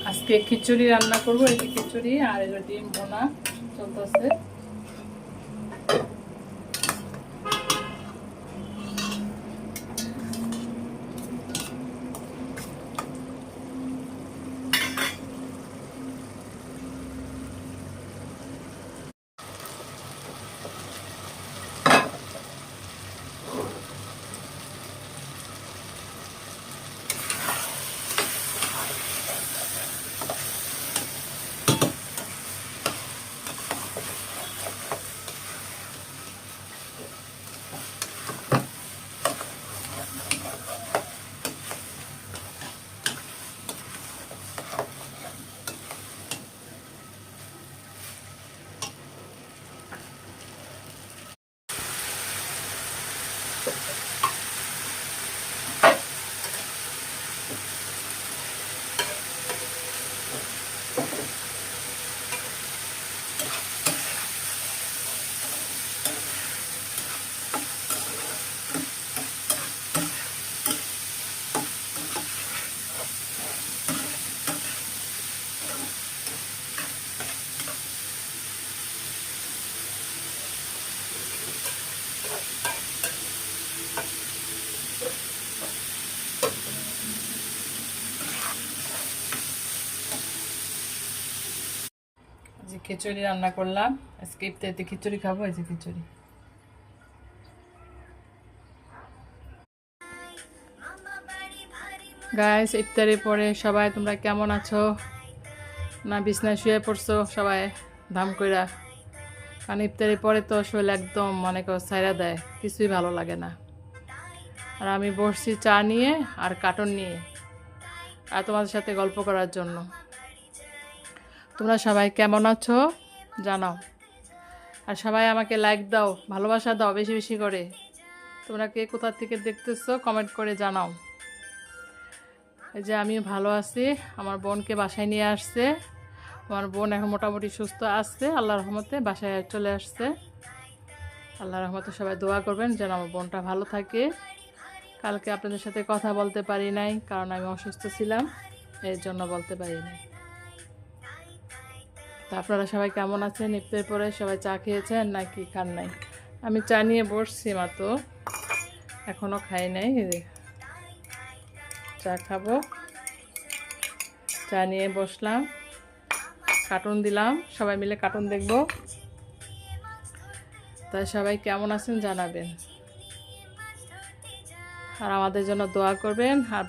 আজকে খিচুড়ি রান্না করবো। এই যে খিচুড়ি আর এই যে ডিম ভোনা চলতেছে। যে খিচুড়ি রান্না করলাম, আজকে ইফতারিতে খিচুড়ি খাবো। এই যে খিচুড়ি। গাইস, ইফতারির পরে সবাই তোমরা কেমন আছো? না বিছনায় শুয়ে পড়ছো সবাই ধাম কইরা? কারণ ইফতারির পরে তো শরীর একদম মনে করো ছাইরা দেয়, কিছুই ভালো লাগে না। আর আমি বসছি চা নিয়ে আর কার্টুন নিয়ে, আর তোমাদের সাথে গল্প করার জন্য। তোমরা সবাই কেমন আছো জানাও, আর সবাই আমাকে লাইক দাও, ভালোবাসা দাও বেশি বেশি করে। তোমরা কে কোথা থেকে দেখতেছো কমেন্ট করে জানাও। এই যে আমি ভালো আছি, আমার বোনকে বাসায় নিয়ে আসছে। আমার বোন এখন মোটামুটি সুস্থ আছে, আল্লাহর রহমতে বাসায় চলে আসছে। আল্লাহর রহমতে সবাই দোয়া করবেন যেন আমার বোনটা ভালো থাকে। কালকে আপনাদের সাথে কথা বলতে পারি নাই, কারণ আমি অসুস্থ ছিলাম, এর জন্য বলতে পারি নাই। তা আপনারা সবাই কেমন আছেন? ইফতারের পরে সবাই চা খেয়েছেন নাকি খান নাই? আমি চা নিয়ে বসছি মাত্র, এখনও খাই নাই। চা খাবো, চা নিয়ে বসলাম, কার্টুন দিলাম, সবাই মিলে কার্টুন দেখবো। তাই সবাই কেমন আছেন জানাবেন, আর আমাদের জন্য দোয়া করবেন। আর